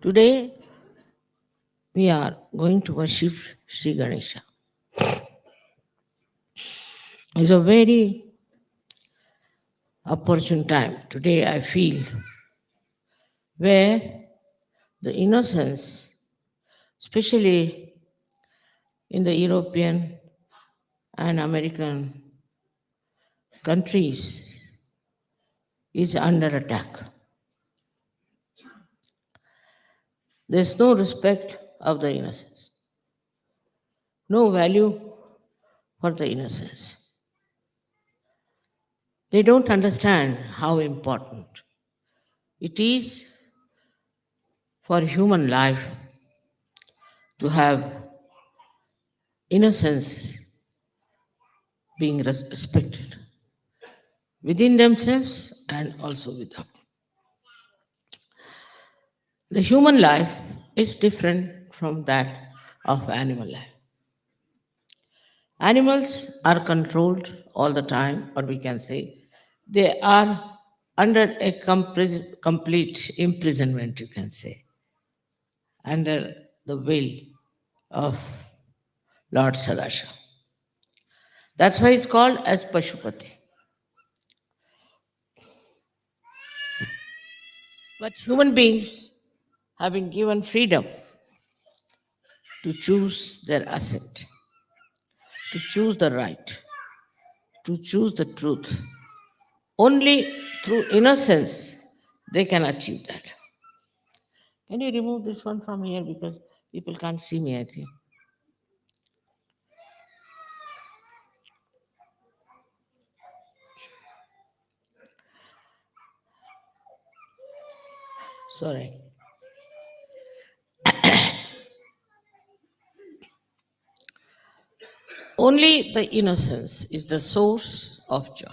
Today we are going to worship Sri Ganesha. It's a very opportune time today, I feel, where the innocence, especially in the European and American countries, is under attack. There's no respect of the innocence, no value for the innocence. They don't understand how important it is for human life to have innocence being respected within themselves and also without. The human life is different from that of animal life. Animals are controlled all the time, or we can say they are under a complete imprisonment, you can say, under the will of Lord Sadashiva. That's why it's called as Pashupati. But human beings have been given freedom to choose their ascent, to choose the right, to choose the truth. Only through innocence they can achieve that. Can you remove this one from here because people can't see me, I think. Sorry. Only the innocence is the source of joy.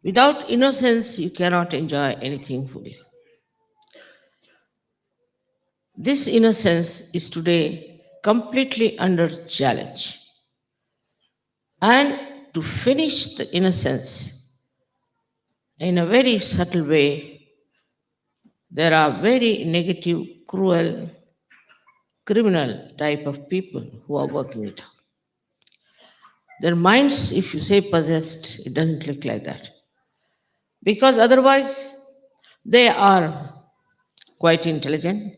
Without innocence, you cannot enjoy anything fully. This innocence is today completely under challenge. And to finish the innocence in a very subtle way, there are very negative, cruel, criminal type of people who are working it out. Their minds, if you say possessed, it doesn't look like that. Because otherwise, they are quite intelligent.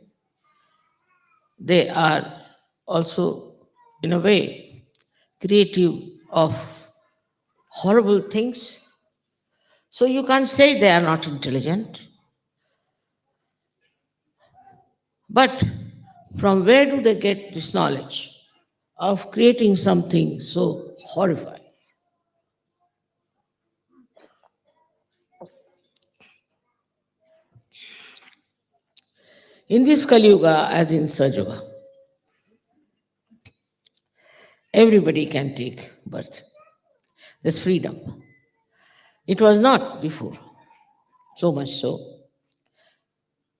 They are also, in a way, creative of horrible things. So you can't say they are not intelligent. But from where do they get this knowledge of creating something so horrifying? In this Kali Yuga, as in Sajuga, everybody can take birth. There's freedom. It was not before, so much so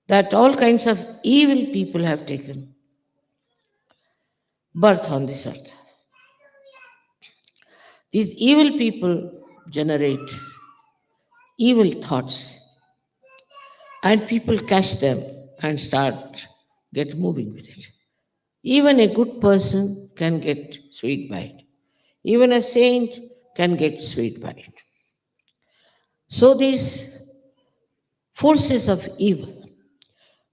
that all kinds of evil people have taken birth on this earth. These evil people generate evil thoughts, and people catch them and start get moving with it. Even a good person can get swayed by it. Even a saint can get swayed by it. So these forces of evil,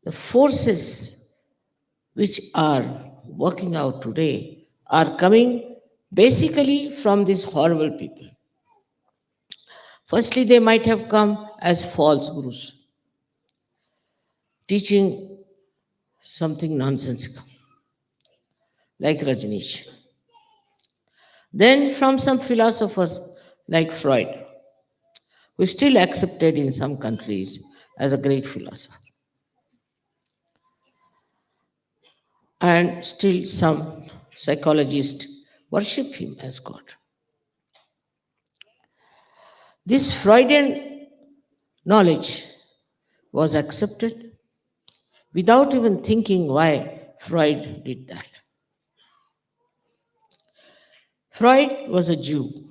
the forces which are working out today, are coming basically from these horrible people. Firstly, they might have come as false gurus, teaching something nonsensical, like Rajneesh. Then from some philosophers like Freud, who is still accepted in some countries as a great philosopher. And still some psychologists worship him as God. This Freudian knowledge was accepted without even thinking why Freud did that. Freud was a Jew,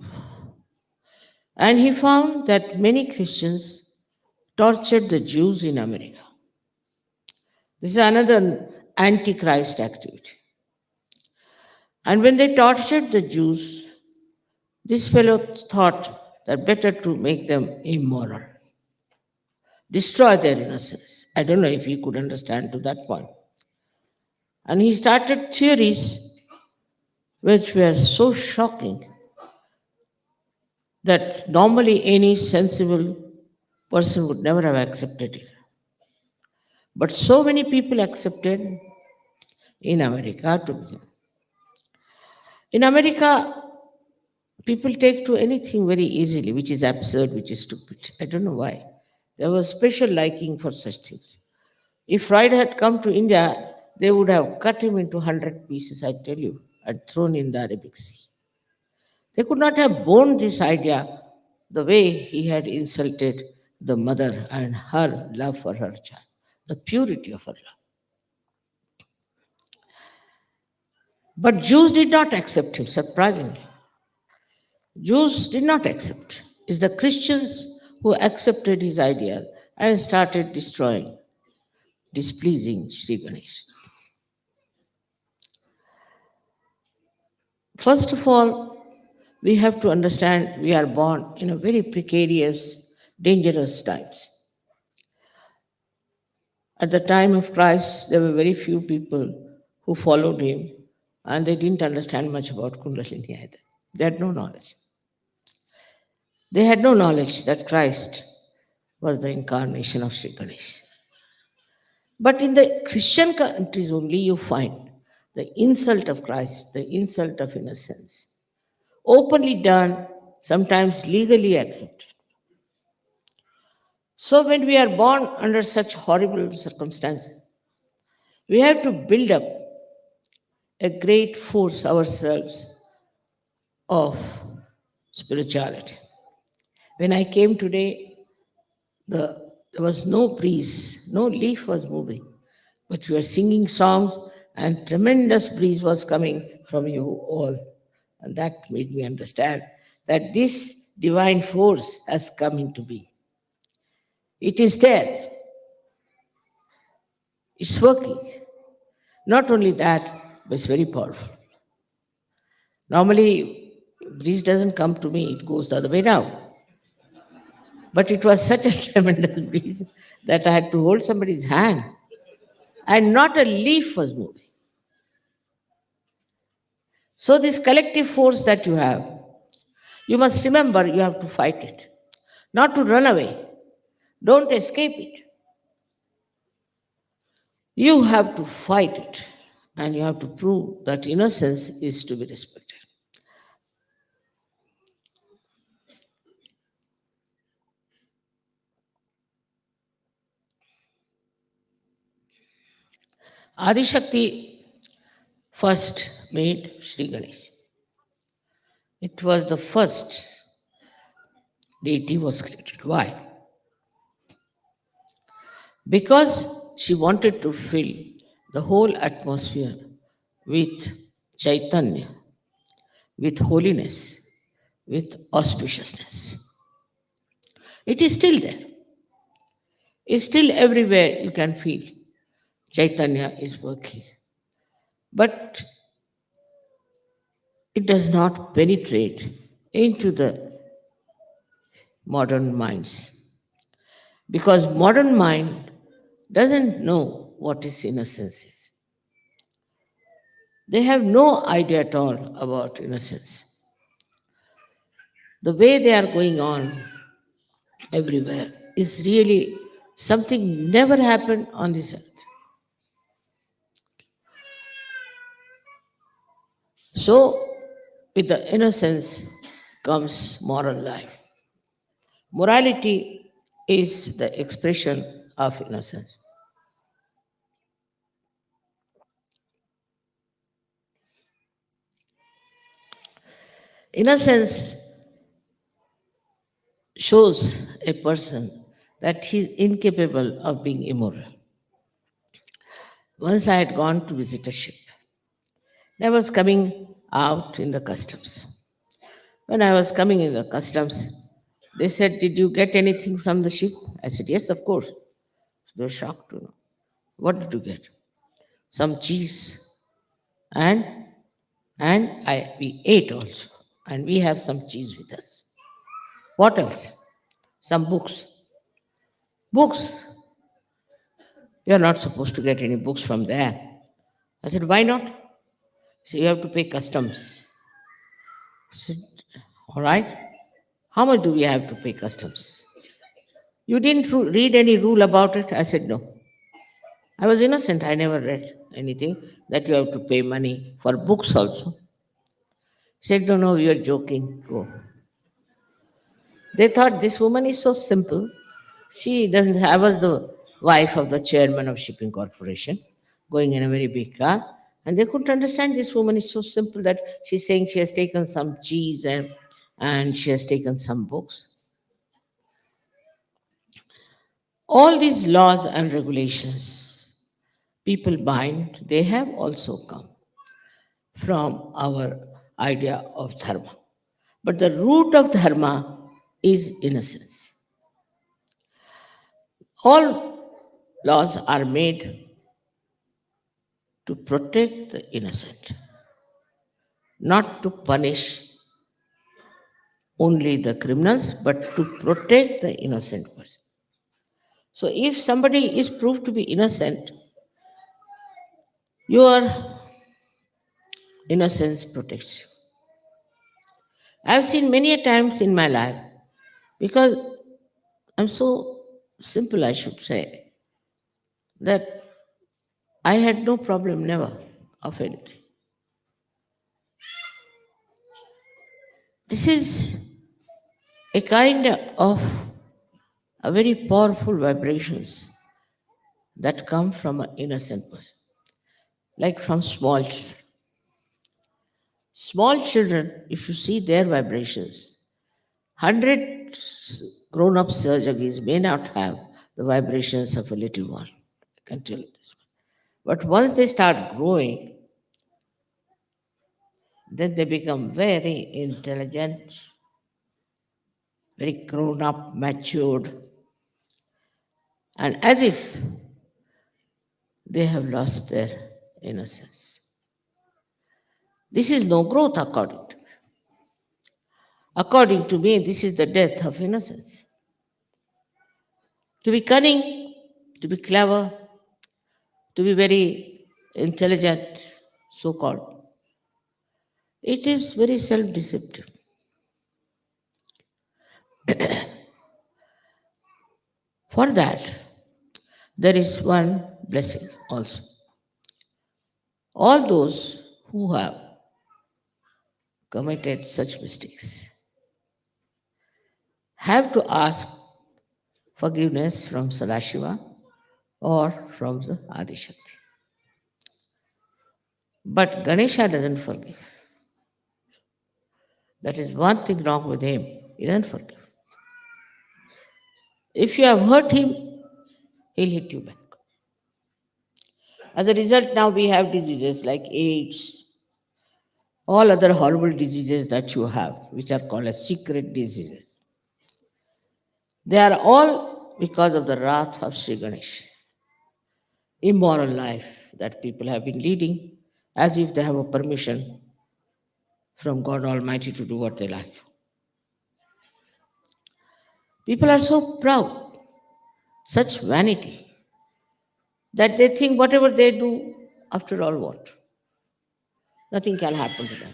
and he found that many Christians tortured the Jews in America. This is another antichrist activity. And when they tortured the Jews, this fellow thought that better to make them immoral, destroy their innocence. I don't know if he could understand to that point. And he started theories which were so shocking that normally any sensible person would never have accepted it. But so many people accepted in America to begin. In America, people take to anything very easily, which is absurd, which is stupid. I don't know why. There was special liking for such things. If Freud had come to India, they would have cut him into 100 pieces, I tell you, and thrown in the Arabic Sea. They could not have borne this idea the way he had insulted the mother and her love for her child, the purity of her love. But Jews did not accept him, surprisingly. Jews did not accept. It's the Christians who accepted his idea and started destroying, displeasing Sri Ganesh. First of all, we have to understand we are born in a very precarious, dangerous times. At the time of Christ, there were very few people who followed him, and they didn't understand much about Kundalini either. They had no knowledge. They had no knowledge that Christ was the incarnation of Sri Ganesh. But in the Christian countries only you find the insult of Christ, the insult of innocence, openly done, sometimes legally accepted. So when we are born under such horrible circumstances, we have to build up a great force ourselves of spirituality. When I came today, there was no breeze, no leaf was moving, but we were singing songs and tremendous breeze was coming from you all. And that made me understand that this divine force has come into being. It is there, it's working. Not only that, but it's very powerful. Normally, breeze doesn't come to me, it goes the other way around. But it was such a tremendous breeze that I had to hold somebody's hand, and not a leaf was moving. So, this collective force that you have, you must remember you have to fight it, not to run away. Don't escape it. You have to fight it, and you have to prove that innocence is to be respected. Adi Shakti first made Sri Ganesh. It was the first deity was created. Why? Because she wanted to fill the whole atmosphere with Chaitanya, with holiness, with auspiciousness. It is still there. It's still everywhere you can feel Chaitanya is working. But it does not penetrate into the modern minds. Because modern mind doesn't know what is innocence is. They have no idea at all about innocence. The way they are going on everywhere is really something never happened on this earth. So, with the innocence comes moral life. Morality is the expression of innocence. Innocence shows a person that he is incapable of being immoral. Once I had gone to visit a ship. I was coming out in the customs. When I was coming in the customs, they said, "Did you get anything from the ship?" I said, "Yes, of course." They were shocked to know. What did you get? Some cheese, and we ate also, and we have some cheese with us. What else? Some books. Books. You're not supposed to get any books from there. I said, why not? So you have to pay customs. I said, all right. How much do we have to pay customs? You didn't read any rule about it? I said, no. I was innocent. I never read anything that you have to pay money for books also. He said, no, no, you're joking. Go. They thought this woman is so simple. She doesn't. I was the wife of the chairman of shipping corporation, going in a very big car, and they couldn't understand this woman is so simple that she's saying she has taken some cheese and she has taken some books. All these laws and regulations people bind, they have also come from our idea of dharma. But the root of dharma is innocence. All laws are made to protect the innocent, not to punish only the criminals, but to protect the innocent person. So if somebody is proved to be innocent, your innocence protects you. I've seen many a times in my life, because I'm so simple, I should say, that I had no problem never of anything. This is a kind of a very powerful vibrations that come from an innocent person, like from small children. Small children, if you see their vibrations, 100 grown up surgeries may not have the vibrations of a little one. I can tell you this. But once they start growing, then they become very intelligent, very grown up, matured, and as if they have lost their innocence. This is no growth, according to me. According to me, this is the death of innocence. To be cunning, to be clever, to be very intelligent, so called, it is very self deceptive. For that, there is one blessing also. All those who have committed such mistakes have to ask forgiveness from Sadashiva or from the Adishakti. But Ganesha doesn't forgive. That is one thing wrong with him. He doesn't forgive. If you have hurt him, he'll hit you back. As a result, now we have diseases like AIDS, all other horrible diseases that you have, which are called as secret diseases. They are all because of the wrath of Sri Ganesh. Immoral life that people have been leading as if they have a permission from God Almighty to do what they like. People are so proud, such vanity, that they think whatever they do, after all, what? Nothing can happen to them.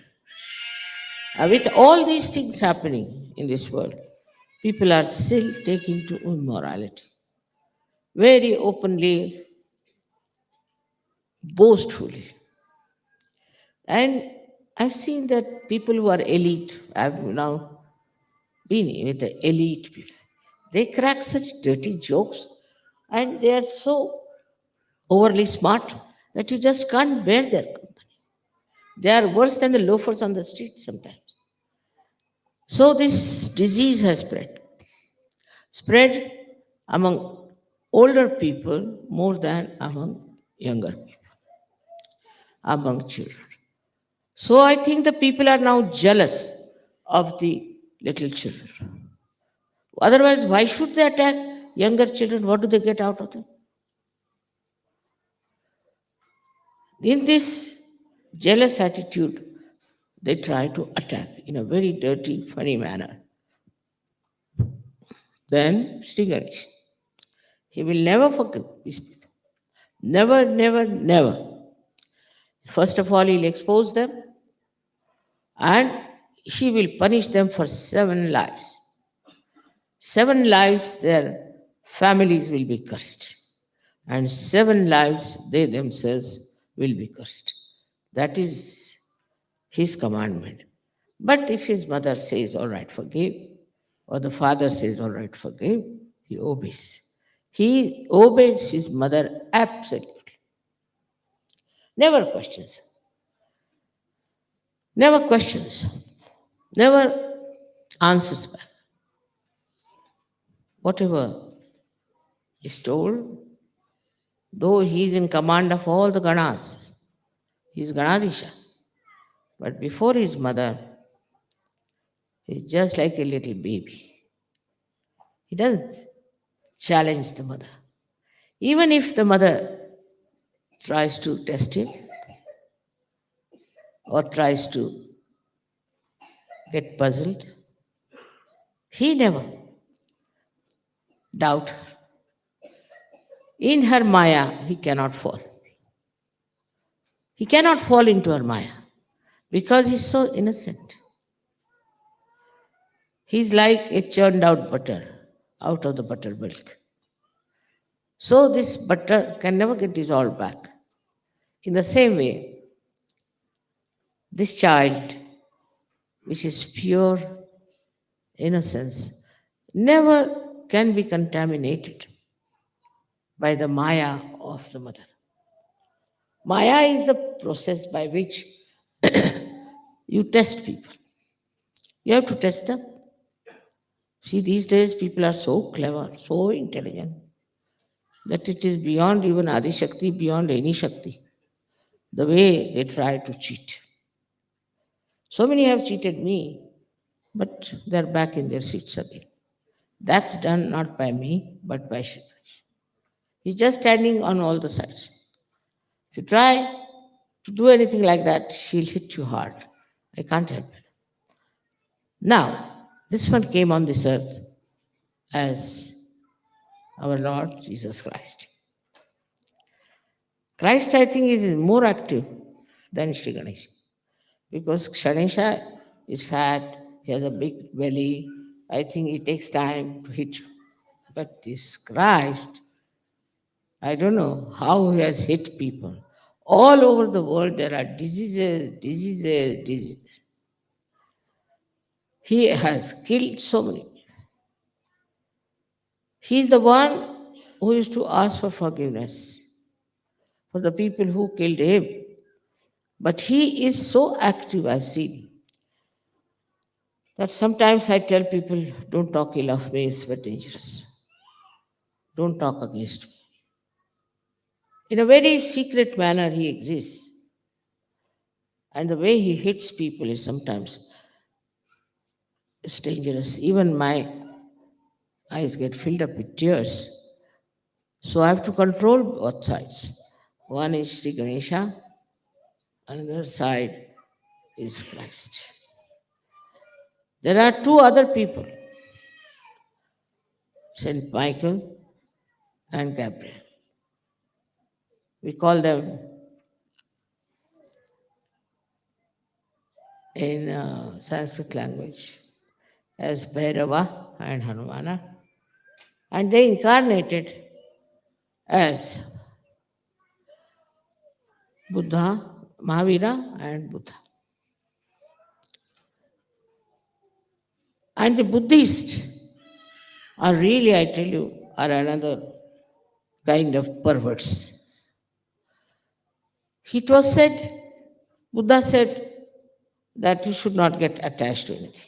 With all these things happening in this world, people are still taking to immorality very openly, boastfully. And I've seen that people who are elite, I've now been with the elite people, they crack such dirty jokes and they are so overly smart that you just can't bear their company. They are worse than the loafers on the street sometimes. So this disease has spread among older people more than among younger people, among children. So I think the people are now jealous of the little children. Otherwise, why should they attack younger children? What do they get out of them? In this jealous attitude, they try to attack in a very dirty, funny manner. Then Sri Ganesh, he will never forgive these people. Never, never, never. First of all, he'll expose them and he will punish them for 7 lives. 7 lives, their families will be cursed. And 7 lives, they themselves will be cursed. That is his commandment. But if his mother says, all right, forgive, or the father says, all right, forgive, he obeys. He obeys his mother absolutely. Never questions. Never questions. Never answers back. Whatever is told, though he is in command of all the Ganas, he is Ganadisha. But before his mother, he is just like a little baby. He doesn't challenge the mother. Even if the mother tries to test him or tries to get puzzled, he never doubt her. In her Maya, he cannot fall. He cannot fall into her Maya because he's so innocent. He's like a churned out butter out of the buttermilk. So this butter can never get dissolved back. In the same way, this child, which is pure innocence, never can be contaminated by the Maya of the mother. Maya is the process by which you test people. You have to test them. See, these days people are so clever, so intelligent, that it is beyond even Adi Shakti, beyond any Shakti, the way they try to cheat. So many have cheated me, but they're back in their seats again. That's done not by me, but by Shri. He's just standing on all the sides. If you try to do anything like that, she'll hit you hard. I can't help it. Now, this one came on this earth as our Lord Jesus Christ. Christ, I think, is more active than Shri Ganesha because Ganesha is fat, he has a big belly. I think it takes time to hit you. But this Christ, I don't know how he has hit people. All over the world, there are diseases, diseases, diseases. He has killed so many. He is the one who used to ask for forgiveness for the people who killed him. But he is so active, I've seen, that sometimes I tell people, don't talk ill of me, it's very dangerous. Don't talk against me. In a very secret manner, he exists. And the way he hits people is sometimes it's dangerous. Even my eyes get filled up with tears. So I have to control both sides. One is Sri Ganesha, another side is Christ. There are two other people, Saint Michael and Gabriel. We call them in Sanskrit language as Bhairava and Hanumana, and they incarnated as Buddha, Mahavira, and Buddha. And the Buddhists are really, I tell you, are another kind of perverts. It was said, Buddha said that you should not get attached to anything.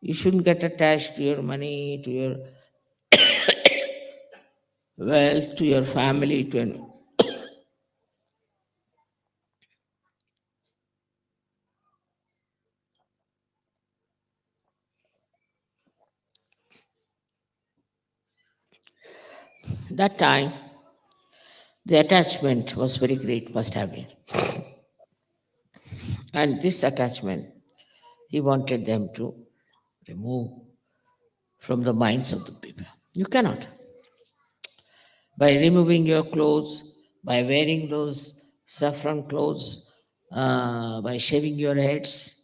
You shouldn't get attached to your money, to your wealth, to your family, to any. That time, The attachment was very great, must have been. And this attachment, he wanted them to remove from the minds of the people. You cannot. By removing your clothes, by wearing those saffron clothes, by shaving your heads,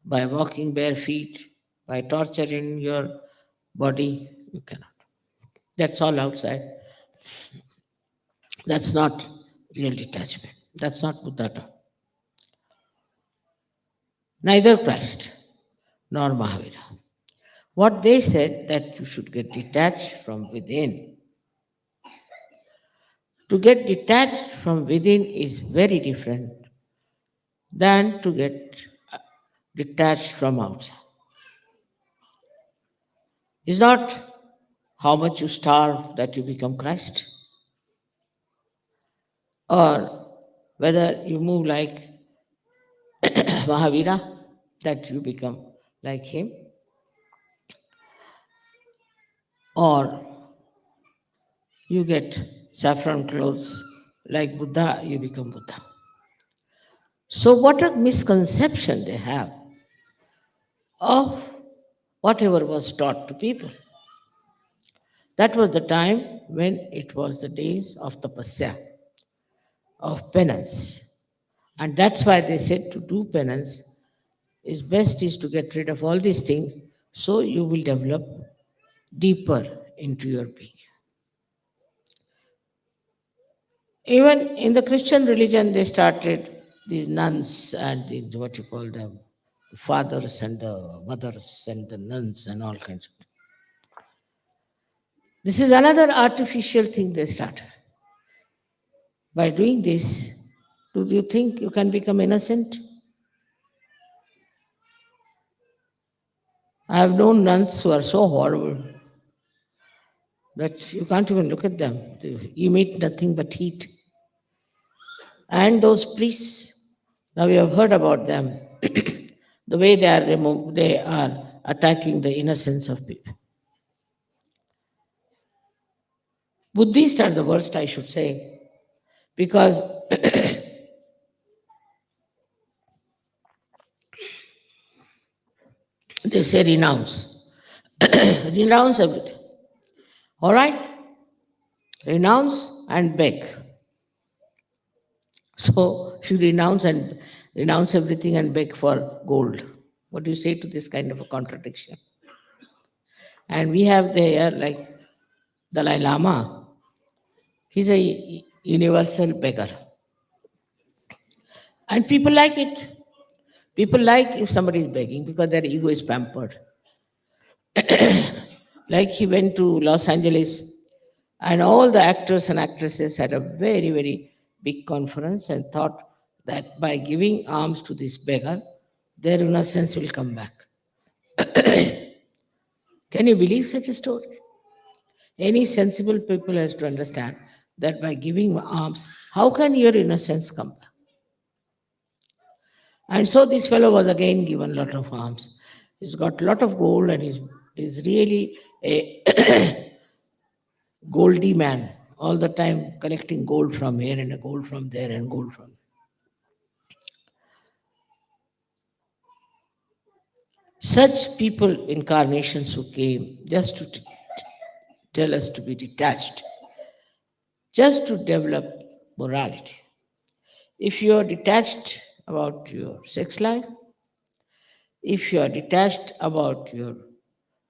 by walking bare feet, by torturing your body, you cannot. That's all outside. That's not real detachment. That's not Buddha. Neither Christ nor Mahavira. What they said that you should get detached from within. To get detached from within is very different than to get detached from outside. It's not how much you starve that you become Christ, or whether you move like Mahavira that you become like him, or you get saffron clothes like Buddha, you become Buddha. So, what a misconception they have of whatever was taught to people. That was the time when it was the days of tapasya, of penance. And that's why they said to do penance is best is to get rid of all these things so you will develop deeper into your being. Even in the Christian religion, they started these nuns and what you call them, the fathers and the mothers and the nuns and all kinds of. This is another artificial thing they started. By doing this, do you think you can become innocent? I have known nuns who are so horrible that you can't even look at them. They emit nothing but heat. And those priests, now we have heard about them, the way they are attacking the innocence of people. Buddhists are the worst, I should say, because they say renounce. Renounce everything. All right? Renounce and beg. So you renounce everything and beg for gold. What do you say to this kind of a contradiction? And we have there like Dalai Lama. He's a universal beggar. And people like it. People like if somebody is begging because their ego is pampered. Like he went to Los Angeles and all the actors and actresses had a very, very big conference and thought that by giving alms to this beggar, their innocence will come back. Can you believe such a story? Any sensible people has to understand that by giving alms, how can your innocence come back? And so this fellow was again given a lot of alms. He's got a lot of gold and he's really a goldy man, all the time collecting gold from here and a gold from there and gold from. Such people, incarnations who came just to tell us to be detached, just to develop morality. If you are detached about your sex life, if you are detached about your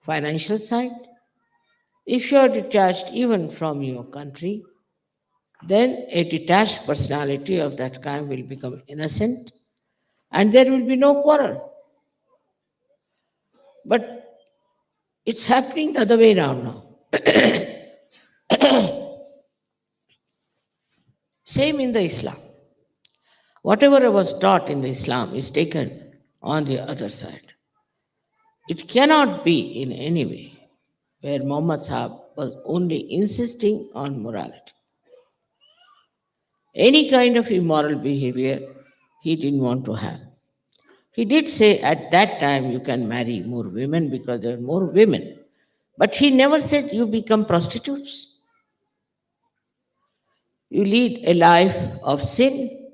financial side, if you are detached even from your country, then a detached personality of that kind will become innocent and there will be no quarrel. But it's happening the other way around now. Same in the Islam. Whatever was taught in the Islam is taken on the other side. It cannot be in any way where Muhammad Sahib was only insisting on morality. Any kind of immoral behavior he didn't want to have. He did say at that time you can marry more women because there are more women. But he never said you become prostitutes. you lead a life of sin.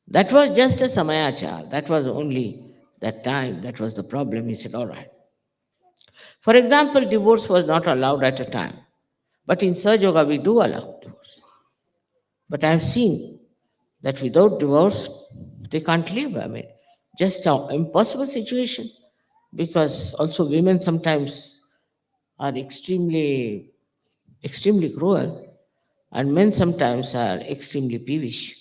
That was just a samayachar. That was only that time. That was the problem. He said, all right. For example, divorce was not allowed at a time. But in Sahaja Yoga, we do allow divorce. But I have seen that without divorce, they can't live. I mean, just an impossible situation. Because also women sometimes are extremely cruel, and men sometimes are extremely peevish.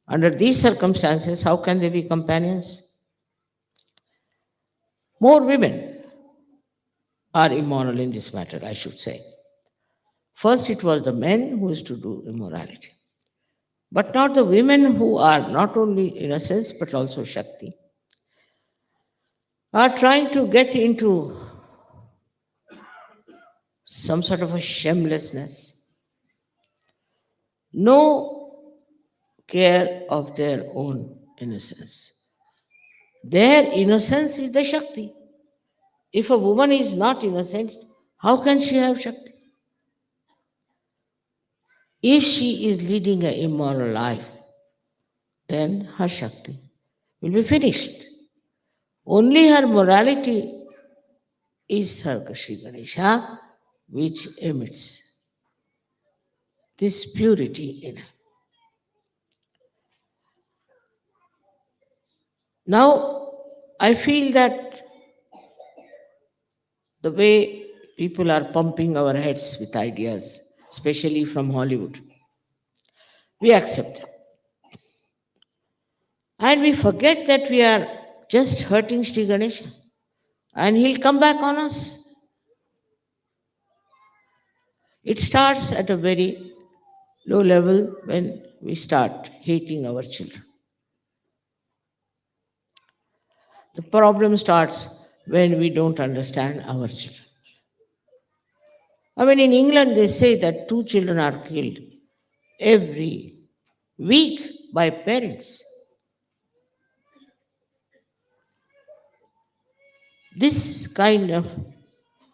Under these circumstances, how can they be companions? More women are immoral in this matter, I should say. First, it was the men who used to do immorality. But not the women who are not only innocence but also Shakti, are trying to get into some sort of a shamelessness, no care of their own innocence. Their innocence is the Shakti. If a woman is not innocent, how can she have Shakti? If she is leading an immoral life, then her Shakti will be finished. Only her morality is her Shri Ganesha, which emits this purity in her. Now, I feel that the way people are pumping our heads with ideas, especially from Hollywood, we accept them. And we forget that we are just hurting Sri Ganesha and he'll come back on us. It starts at a very low level when we start hating our children. The problem starts when we don't understand our children. I mean, in England, they say that 2 children are killed every week by parents. This kind of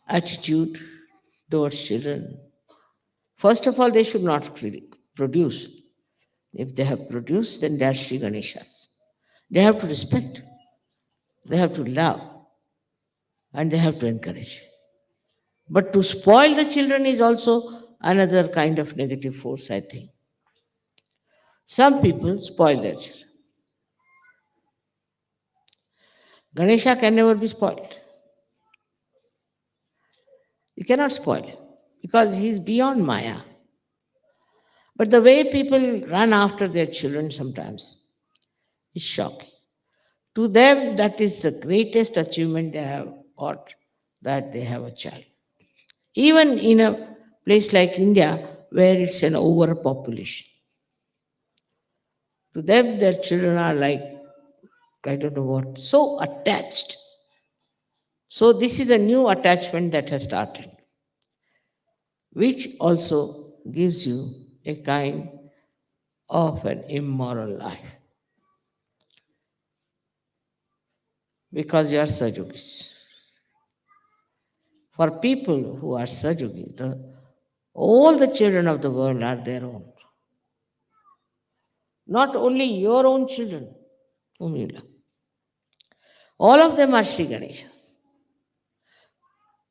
attitude towards children, first of all, they should not produce. If they have produced, then they are Sri Ganeshas. They have to respect, they have to love, and they have to encourage. But to spoil the children is also another kind of negative force, I think. Some people spoil their children. Ganesha can never be spoiled. You cannot spoil him because he is beyond Maya. But the way people run after their children sometimes is shocking. To them, that is the greatest achievement they have got, that they have a child. Even in a place like India, where it's an overpopulation, to them, their children are like, I don't know what, so attached. So, this is a new attachment that has started, which also gives you a kind of an immoral life because you are Sajogis. For people who are Sajogis, all the children of the world are their own. Not only your own children whom you love. All of them are Sri Ganeshas.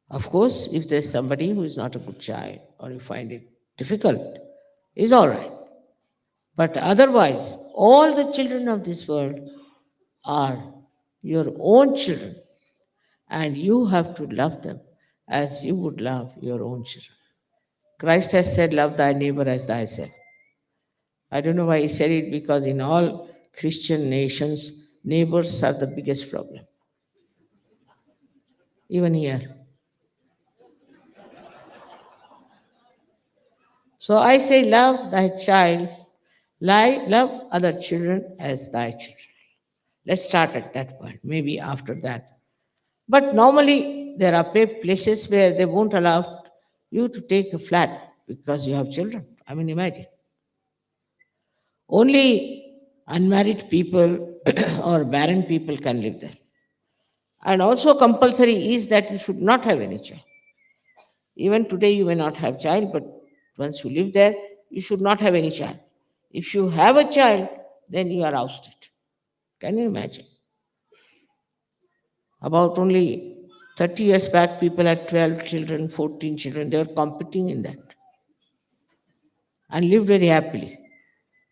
Of course, if there's somebody who is not a good child or you find it difficult, is all right. But otherwise, all the children of this world are your own children, and you have to love them as you would love your own children. Christ has said, love thy neighbor as thyself. I don't know why he said it, because in all Christian nations, neighbors are the biggest problem. Even here. So I say, love thy child, love other children as thy children. Let's start at that point, maybe after that. But normally, there are places where they won't allow you to take a flat because you have children. I mean, imagine. Only unmarried people or barren people can live there. And also compulsory is that you should not have any child. Even today you may not have child, but Once you live there, you should not have any child. If you have a child, then you are ousted. Can you imagine? About only 30 years back, people had 12 children, 14 children. They were competing in that and lived very happily.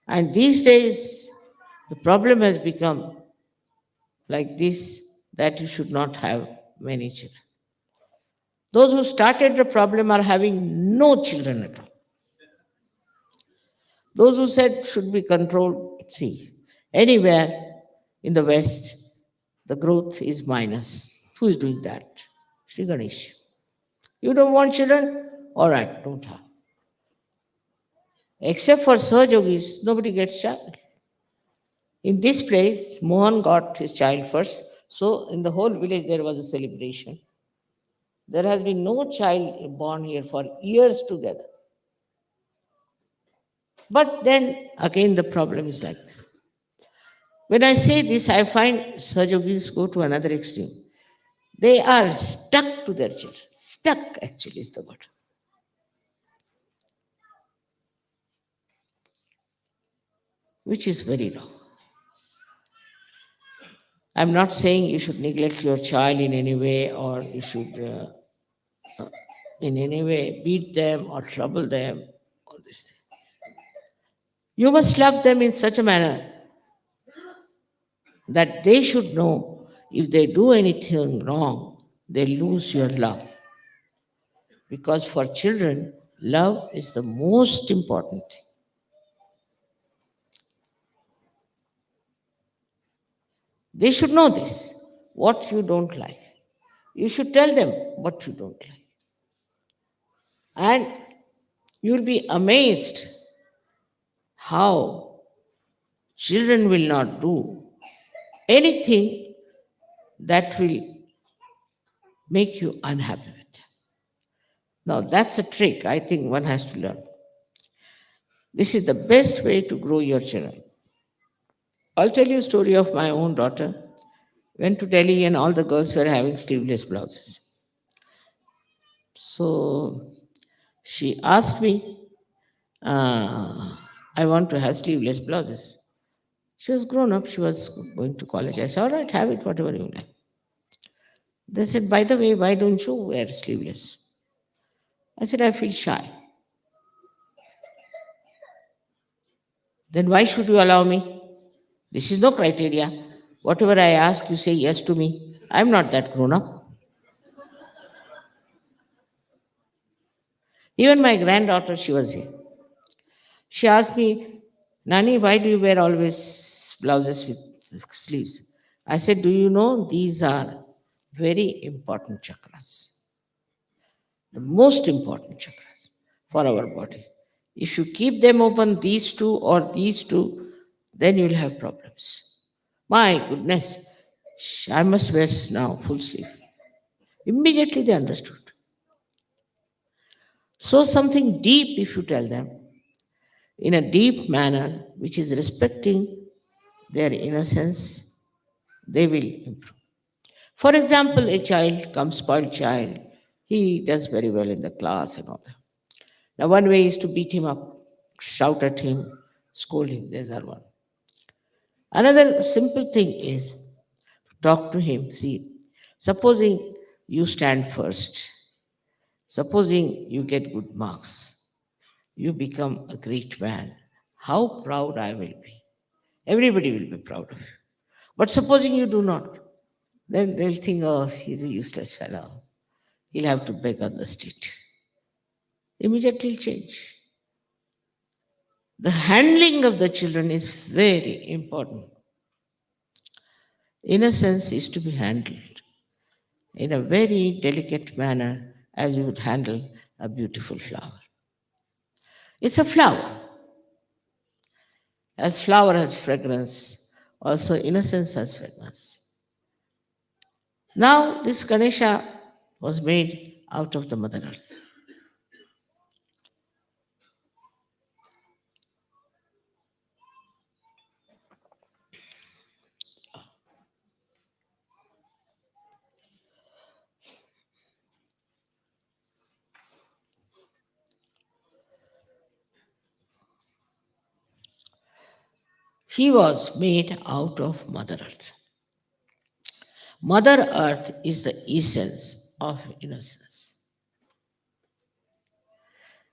And these days, the problem has become like this, that you should not have many children. Those who started the problem are having no children at all. Those who said should be controlled, see, anywhere in the West, the growth is minus. Who is doing that? Shri Ganesha. You don't want children? All right, don't have. Except for Sir Yogis, nobody gets child. In this place, Mohan got his child first. So in the whole village there was a celebration. There has been no child born here for years together. But then again the problem is like this. When I say this, I find Sajogis go to another extreme. They are stuck to their children. Stuck actually is the word. Which is very wrong. I'm not saying you should neglect your child in any way or you should in any way beat them or trouble them. All this thing. You must love them in such a manner that they should know if they do anything wrong, they lose your love. Because for children, love is the most important thing. They should know this, what you don't like. You should tell them what you don't like. And you'll be amazed how children will not do anything that will make you unhappy with them. Now, that's a trick I think one has to learn. This is the best way to grow your children. I'll tell you a story of my own daughter. Went to Delhi and all the girls were having sleeveless blouses. So she asked me, I want to have sleeveless blouses. She was grown up, she was going to college. I said, all right, have it, whatever you like. They said, by the way, why don't you wear sleeveless? I said, I feel shy. Then why should you allow me? This is no criteria. Whatever I ask, you say yes to me. I'm not that grown up. Even my granddaughter, she was here. She asked me, Nani, why do you wear always blouses with sleeves? I said, do you know these are very important chakras, the most important chakras for our body. If you keep them open, these two or these two, then you'll have problems. My goodness, I must wear now full sleeve. Immediately they understood. So something deep if you tell them in a deep manner, which is respecting their innocence, they will improve. For example, a child comes, spoiled child, he does very well in the class and all that. Now, one way is to beat him up, shout at him, scold him. There's that one. Another simple thing is talk to him. See, supposing you stand first, supposing you get good marks, you become a great man. How proud I will be. Everybody will be proud of you. But supposing you do not, then they'll think, oh, he's a useless fellow. He'll have to beg on the street. Immediately change. The handling of the children is very important. Innocence is to be handled in a very delicate manner as you would handle a beautiful flower. It's a flower. As flower has fragrance, also innocence has fragrance. Now, this Ganesha was made out of the Mother Earth. He was made out of Mother Earth. Mother Earth is the essence of innocence.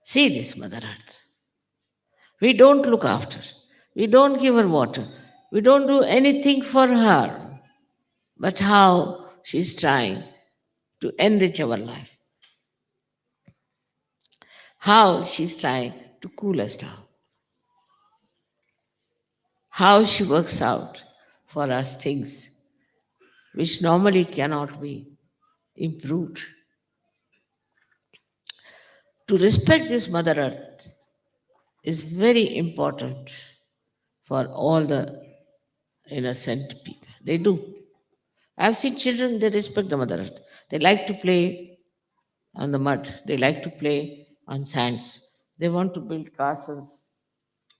See this Mother Earth. We don't look after. We don't give her water. We don't do anything for her. But how she's trying to enrich our life. How she's trying to cool us down. How she works out for us things which normally cannot be improved. To respect this Mother Earth is very important for all the innocent people. They do. I've seen children, they respect the Mother Earth. They like to play on the mud, they like to play on sands. They want to build castles.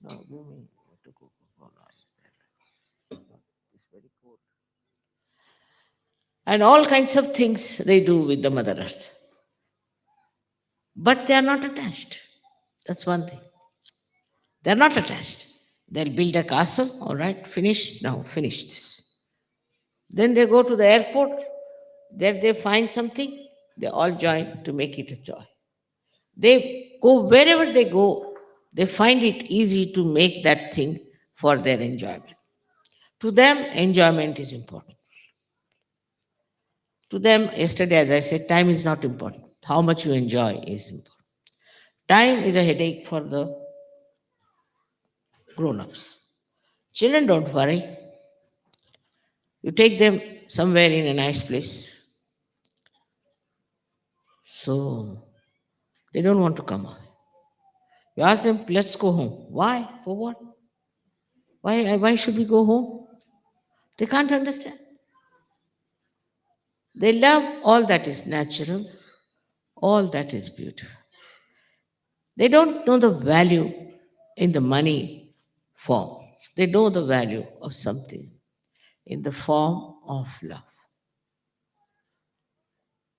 No, give me to go. Oh, no, it's very cold. And all kinds of things they do with the Mother Earth. But they are not attached. That's one thing. They're not attached. They'll build a castle, all right, finished, now finish this. Then they go to the airport, there they find something, they all join to make it a joy. They go wherever they go, they find it easy to make that thing for their enjoyment. To them, enjoyment is important. To them, yesterday, as I said, time is not important. How much you enjoy is important. Time is a headache for the grown ups. Children don't worry. You take them somewhere in a nice place. So they don't want to come away. You ask them, let's go home. Why? For what? Why should we go home? They can't understand. They love all that is natural, all that is beautiful. They don't know the value in the money form. They know the value of something in the form of love.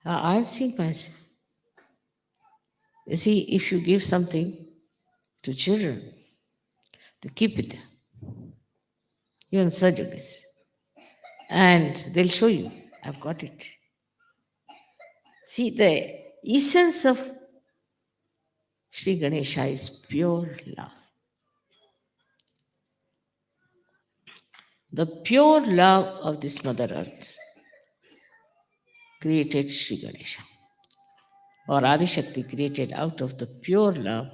I've seen myself. You see, if you give something to children, they keep it there, even surgeries. And they'll show you, I've got it. See, the essence of Sri Ganesha is pure love. The pure love of this Mother Earth created Sri Ganesha, or Adi Shakti created out of the pure love.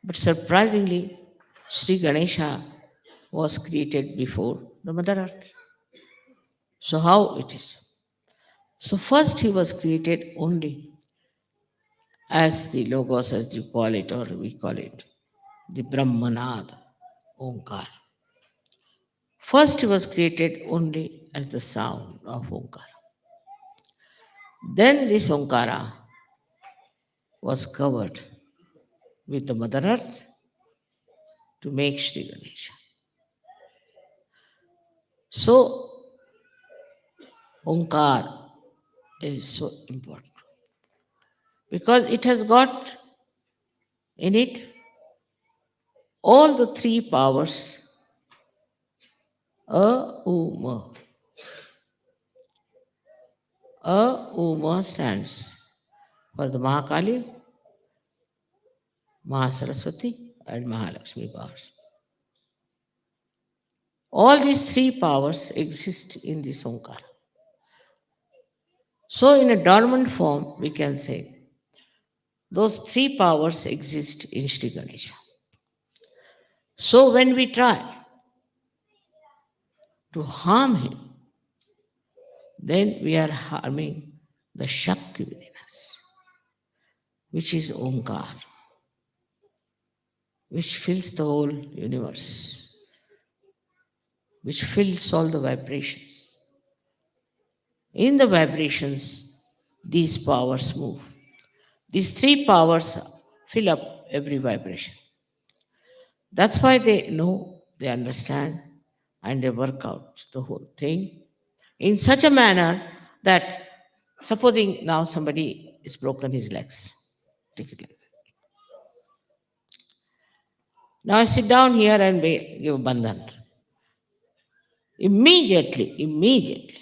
But surprisingly, Sri Ganesha was created before the Mother Earth. So, how it is? So, first he was created only as the Logos, as you call it, or we call it, the Brahmanad, Omkar. First, he was created only as the sound of Omkara. Then, this Omkara was covered with the Mother Earth to make Sri Ganesha. So, Omkar is so important because it has got in it all the three powers uma. Uma stands for the Mahakali, Mahasaraswati, and Mahalakshmi powers. All these three powers exist in this Omkara. So, in a dormant form, we can say those three powers exist in Sri Ganesha. So, when we try to harm him, then we are harming the Shakti within us, which is Omkar, which fills the whole universe, which fills all the vibrations. In the vibrations, these powers move. These three powers fill up every vibration. That's why they know, they understand, and they work out the whole thing in such a manner that supposing now somebody is broken his legs, take it like that. Now I sit down here and give bandhan. Immediately,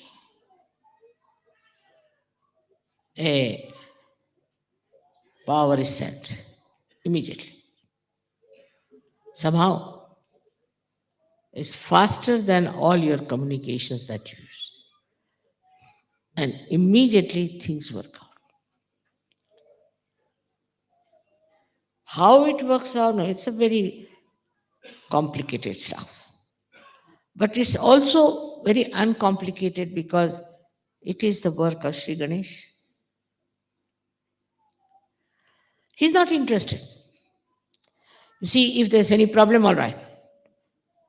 a power is sent. Immediately. Somehow, it's faster than all your communications that you use. And immediately things work out. How it works out, no, it's a very complicated stuff. But it's also very uncomplicated because it is the work of Sri Ganesh. He's not interested. You see, if there's any problem, all right,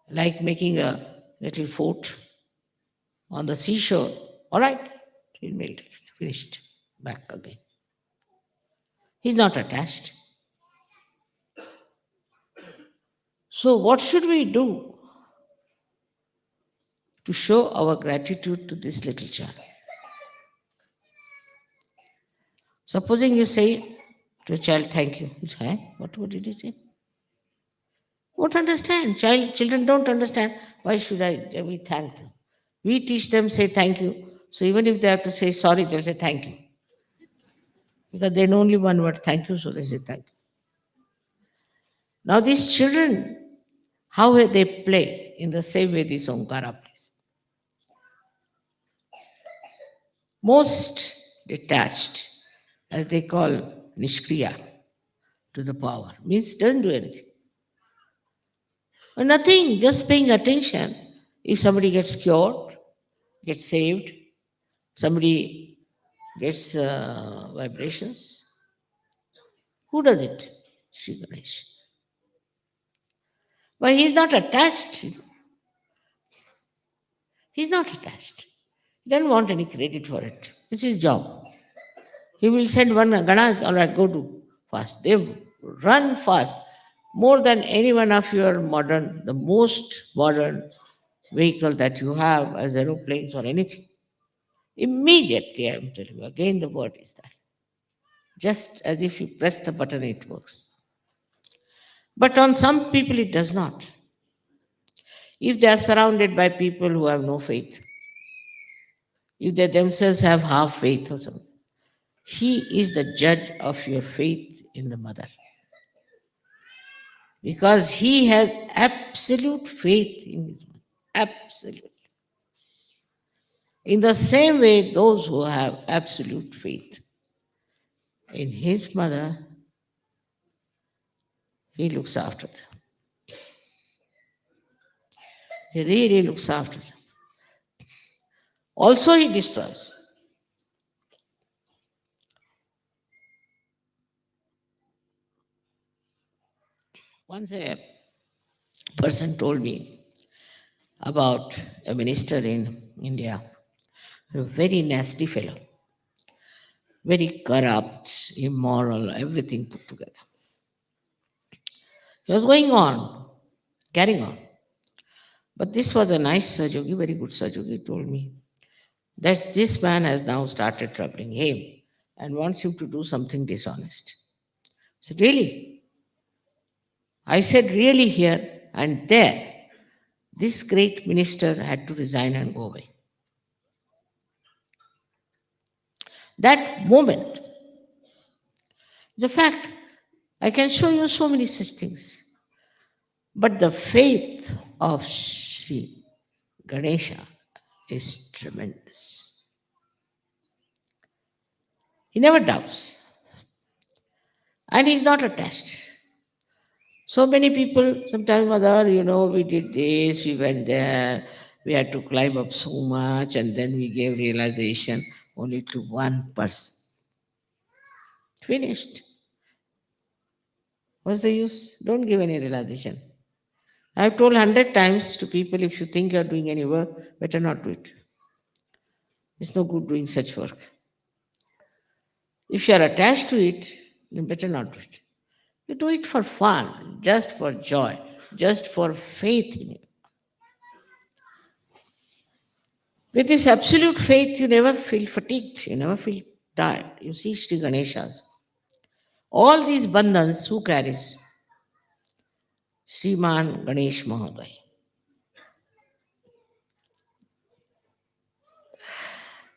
like making a little fort on the seashore, all right, he'll make it, finished, back again. He's not attached. So, what should we do to show our gratitude to this little child? Supposing you say to a child, thank you. He says, "Huh? What did he say? Won't understand. Children don't understand. Why should we thank them? We teach them, say thank you. So even if they have to say sorry, they'll say thank you. Because they know only one word, thank you, so they say thank you. Now these children, how they play in the same way this Omkara plays. Most detached, as they call Nishkriya, to the power, means doesn't do anything. Nothing, just paying attention. If somebody gets cured, gets saved, somebody gets vibrations, who does it? Sri Ganesh. But he's not attached. He's not attached. He doesn't want any credit for it. It's his job. He will send one Gana, all right, go do fast. They run fast. More than any one of your modern, the most modern vehicle that you have as aeroplanes or anything. Immediately, I am telling you, again the word is that. Just as if you press the button, it works. But on some people, it does not. If they are surrounded by people who have no faith, if they themselves have half faith or something, he is the judge of your faith in the mother. Because he has absolute faith in his mother. Absolute. In the same way, those who have absolute faith in his mother, he looks after them. He really looks after them. Also, he destroys. Once a person told me about a minister in India, a very nasty fellow, very corrupt, immoral, everything put together. He was going on, carrying on. But this was a nice Sajogi, very good Sajogi, told me that this man has now started troubling him and wants him to do something dishonest. I said, really? I said, really here and there. This great minister had to resign and go away. That moment is a fact. I can show you so many such things. But the faith of Shri Ganesha is tremendous. He never doubts. And he's not attached. So many people, sometimes, mother, we did this, we went there, we had to climb up so much, and then we gave realization only to one person. Finished. What's the use? Don't give any realization. I've told 100 times to people, if you think you're doing any work, better not do it. It's no good doing such work. If you are attached to it, then better not do it. You do it for fun, just for joy, just for faith in it. With this absolute faith, you never feel fatigued, you never feel tired. You see Sri Ganeshas. All these bandhans, who carries? Sriman Ganesh Mahoday.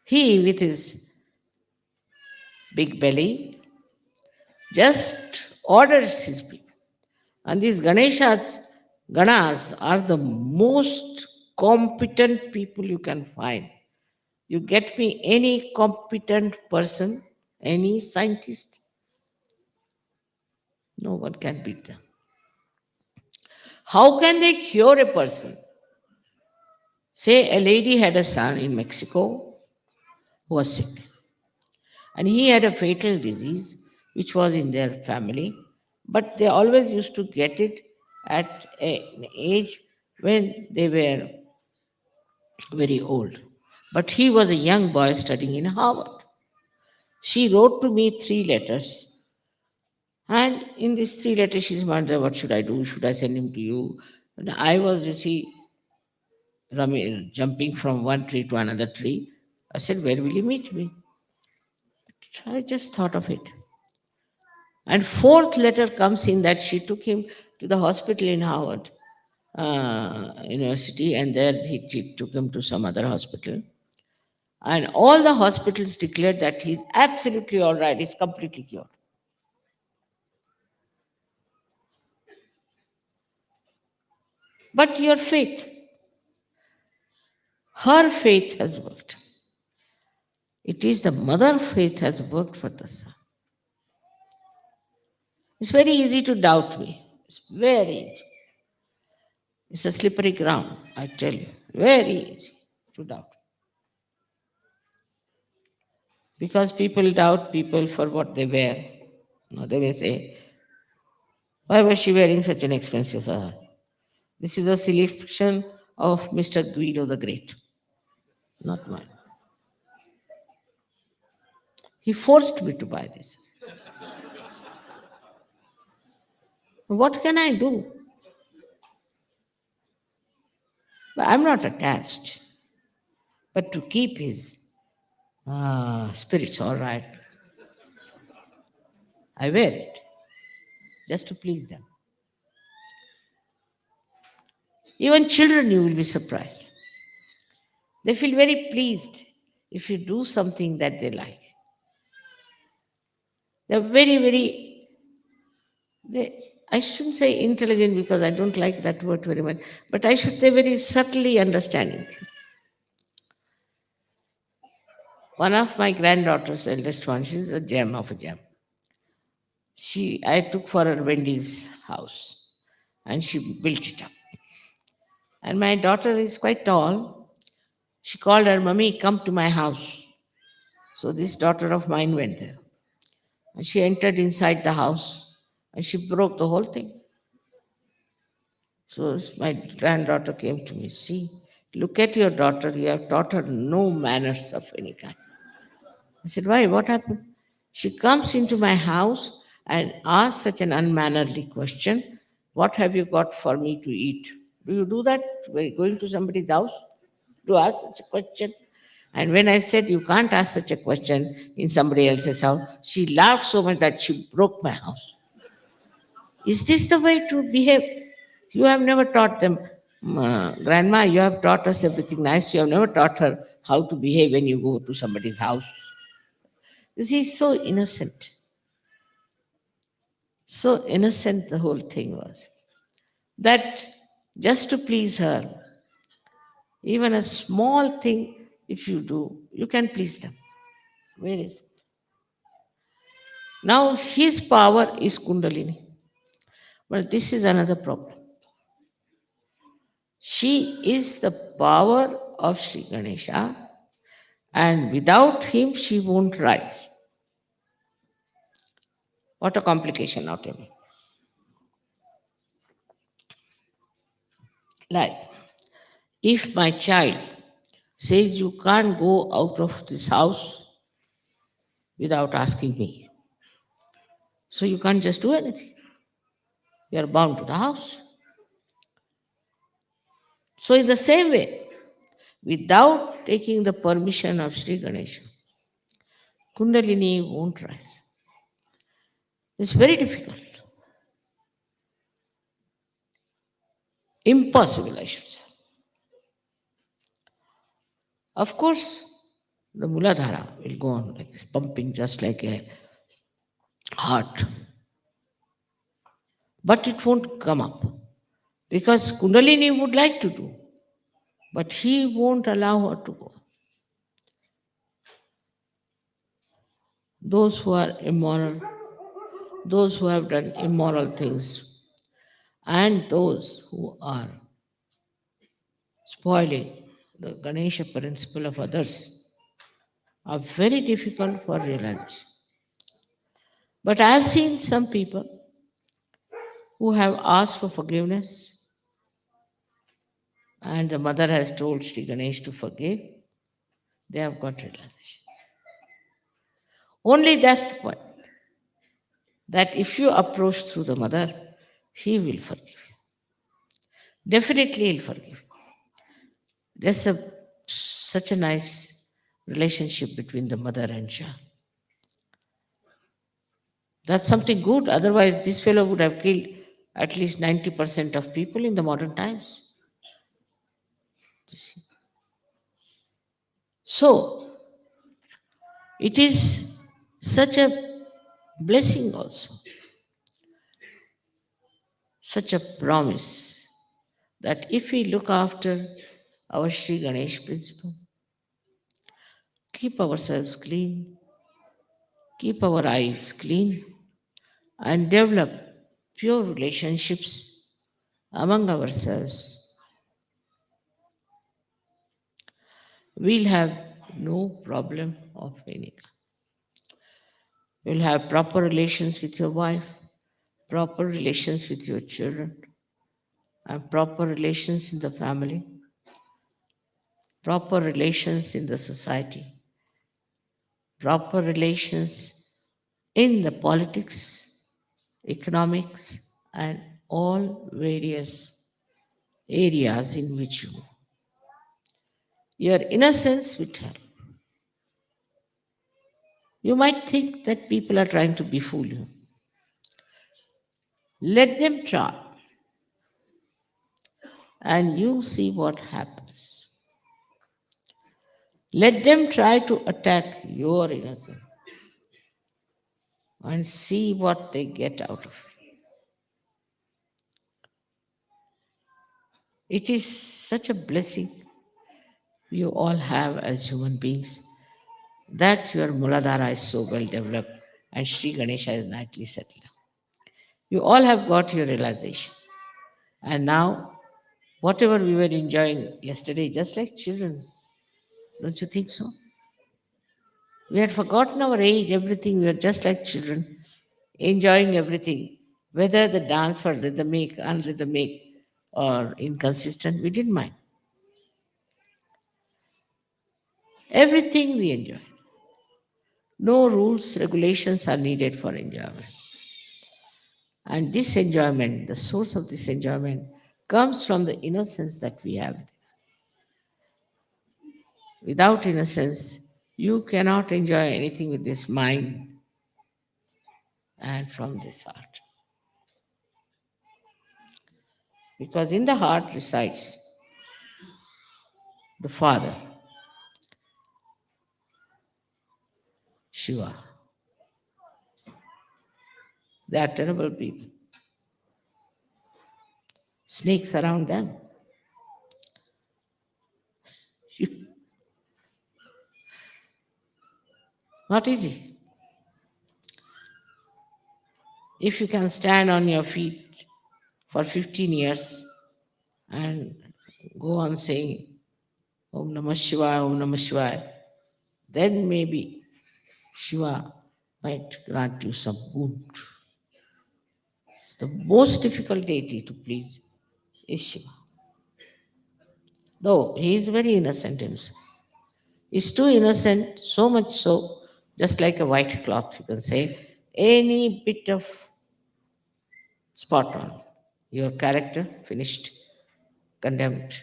He, with his big belly, just orders his people. And these Ganas are the most competent people you can find. You get me any competent person, any scientist, no one can beat them. How can they cure a person? Say a lady had a son in Mexico who was sick, and he had a fatal disease which was in their family, but they always used to get it at an age when they were very old. But he was a young boy studying in Harvard. She wrote to me three letters. And in these three letters, she's wondering, what should I do? Should I send him to you? And I was, you see, jumping from one tree to another tree. I said, where will you meet me? I just thought of it. And fourth letter comes in that she took him to the hospital in Harvard University, and there she took him to some other hospital. And all the hospitals declared that he's absolutely all right, he's completely cured. But your faith, her faith has worked. It is the mother faith has worked for the son. It's very easy to doubt me. It's very easy. It's a slippery ground, I tell you. Very easy to doubt. Because people doubt people for what they wear. No, they may say, why was she wearing such an expensive hair? This is a selection of Mr. Guido the Great, not mine. He forced me to buy this. What can I do? But I'm not attached. But to keep his spirits all right, I wear it just to please them. Even children, you will be surprised. They feel very pleased if you do something that they like. They're I shouldn't say intelligent because I don't like that word very much, but I should say very subtly understanding things. One of my granddaughters, eldest one, she's a gem of a gem. I took for her Wendy's house and she built it up. And my daughter is quite tall. She called her, Mummy, come to my house. So this daughter of mine went there. And she entered inside the house and she broke the whole thing. So my granddaughter came to me, see, look at your daughter, you have taught her no manners of any kind. I said, why? What happened? She comes into my house and asks such an unmannerly question, what have you got for me to eat? Do you do that when going to somebody's house? To ask such a question? And when I said you can't ask such a question in somebody else's house, she laughed so much that she broke my house. Is this the way to behave? You have never taught them, Grandma, you have taught us everything nice. You have never taught her how to behave when you go to somebody's house. You see, so innocent. So innocent the whole thing was. That just to please her, even a small thing, if you do, you can please them. Where is it? Now his power is Kundalini. Well, this is another problem. She is the power of Sri Ganesha, and without him, she won't rise. What a complication out of it. Like, if my child says you can't go out of this house without asking me, so you can't just do anything. You are bound to the house. So, in the same way, without taking the permission of Sri Ganesha, Kundalini won't rise. It's very difficult. Impossible, I should say. Of course, the Muladhara will go on like this, pumping just like a heart, but it won't come up because Kundalini would like to do, but he won't allow her to go. Those who are immoral, those who have done immoral things, and those who are spoiling the Ganesha principle of others are very difficult for realization. But I have seen some people who have asked for forgiveness, and the mother has told Sri Ganesh to forgive. They have got realization. Only that's the point. That if you approach through the mother, he will forgive you. Definitely he'll forgive you. There's such a nice relationship between the mother and child. That's something good. Otherwise, this fellow would have killed at least 90% of people in the modern times. You see. So, it is such a blessing also, such a promise that if we look after our Sri Ganesh principle, keep ourselves clean, keep our eyes clean, and develop pure relationships among ourselves, we'll have no problem of any kind. You'll have proper relations with your wife, proper relations with your children, and proper relations in the family, proper relations in the society, proper relations in the politics, economics, and all various areas in which you move. Your innocence will help. You might think that people are trying to befool you. Let them try, and you see what happens. Let them try to attack your innocence and see what they get out of it. It is such a blessing you all have as human beings that your Muladhara is so well developed and Sri Ganesha is nicely settled. You all have got your realization. And now, whatever we were enjoying yesterday, just like children, don't you think so? We had forgotten our age, everything. We were just like children, enjoying everything. Whether the dance was rhythmic, unrhythmic, or inconsistent, we didn't mind. Everything we enjoyed. No rules, regulations are needed for enjoyment. And this enjoyment, the source of this enjoyment, comes from the innocence that we have. Without innocence, you cannot enjoy anything with this mind and from this heart. Because in the heart resides the Father, Shiva. They are terrible people. Snakes around them. You- Not easy. If you can stand on your feet for 15 years and go on saying Om Namah Shivaya, Om Namah Shivaya, then maybe Shiva might grant you some boon. The most difficult deity to please is Shiva. Though he is very innocent himself. Is too innocent, so much so, just like a white cloth, you can say, any bit of spot on. Your character finished, condemned.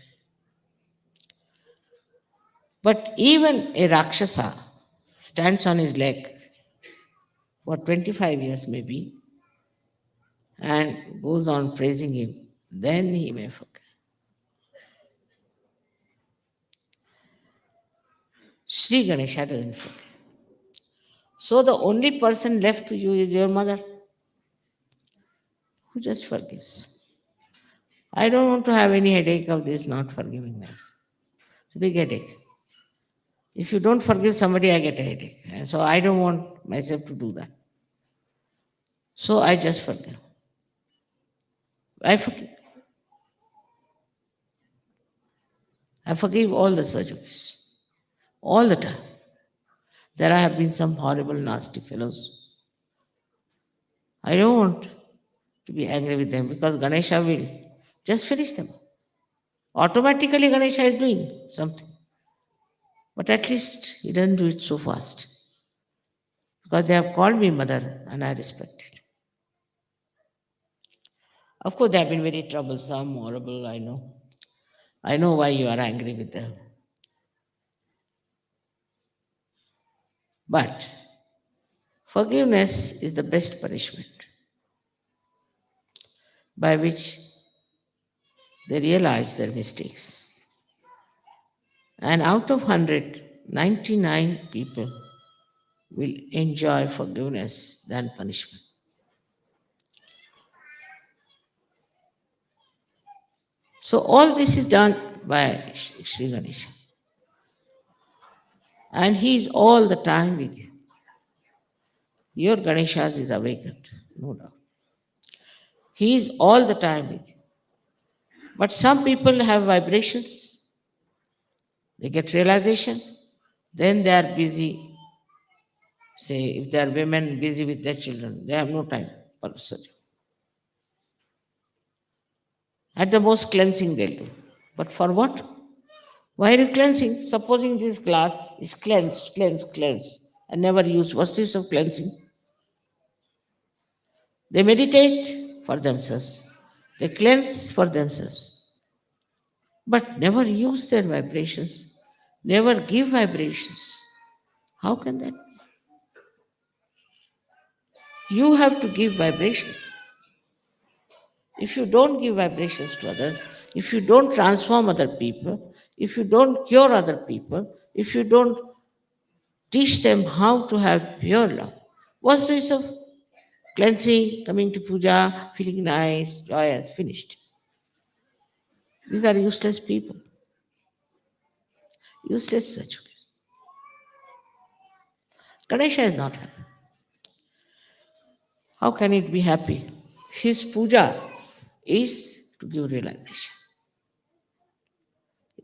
But even a Rakshasa stands on his leg for 25 years maybe and goes on praising him, then he may forget. Shri Ganesha doesn't forgive. So the only person left to you is your mother, who just forgives. I don't want to have any headache of this not forgivingness. It's a big headache. If you don't forgive somebody, I get a headache. And so I don't want myself to do that. So I just forgive. I forgive. I forgive all the surgeries, all the time. There have been some horrible, nasty fellows. I don't want to be angry with them because Ganesha will just finish them. Automatically, Ganesha is doing something. But at least he doesn't do it so fast because they have called me mother and I respect it. Of course, they have been very troublesome, horrible, I know. I know why you are angry with them. But forgiveness is the best punishment by which they realize their mistakes. And out of 100, 99 people will enjoy forgiveness than punishment. So all this is done by Sri Ganesha. And he is all the time with you. Your Ganeshas is awakened, no doubt. He is all the time with you. But some people have vibrations, they get realization, then they are busy. Say, if they are women busy with their children, they have no time for surgery. At the most, cleansing they'll do. But for what? Why are you cleansing? Supposing this glass is cleansed, and never used. What's the use of cleansing? They meditate for themselves, they cleanse for themselves, but never use their vibrations, never give vibrations. How can that be? You have to give vibrations. If you don't give vibrations to others, if you don't transform other people, if you don't cure other people, if you don't teach them how to have pure love, what's the use of cleansing, coming to puja, feeling nice, joyous, finished? These are useless people, useless such. Ganesha is not happy. How can it be happy? His puja is to give realization.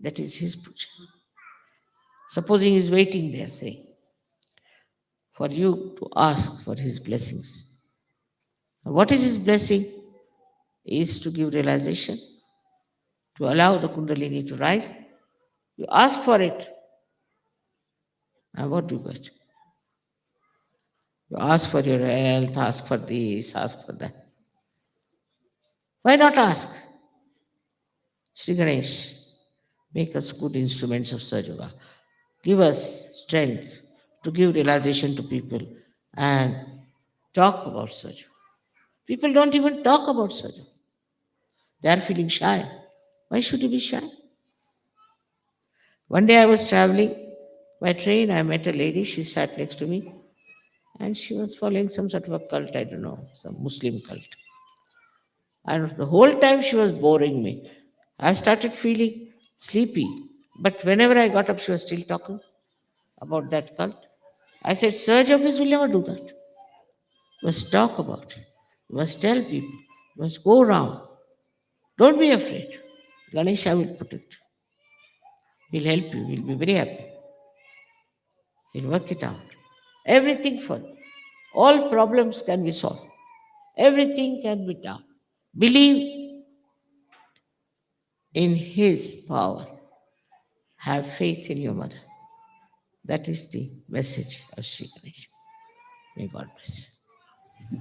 That is his puja. Supposing he is waiting there, say, for you to ask for his blessings. What is his blessing? Is to give realization, to allow the Kundalini to rise. You ask for it, and what do you get? You ask for your health, ask for this, ask for that. Why not ask? Sri Ganesh, make us good instruments of Sajoga. Give us strength to give realization to people and talk about Sajo. People don't even talk about Sajo. They are feeling shy. Why should you be shy? One day I was traveling by train. I met a lady. She sat next to me and she was following some sort of a cult, I don't know, some Muslim cult. And the whole time she was boring me. I started feeling sleepy. But whenever I got up, she was still talking about that cult. I said, Sir Yogis will never do that. You must talk about it. You must tell people. You must go around. Don't be afraid. Ganesha will protect you. He'll help you. He'll be very happy. He'll work it out. Everything for you. All problems can be solved. Everything can be done. Believe in his power. Have faith in your mother. That is the message of Shri Ganesha. May God bless you.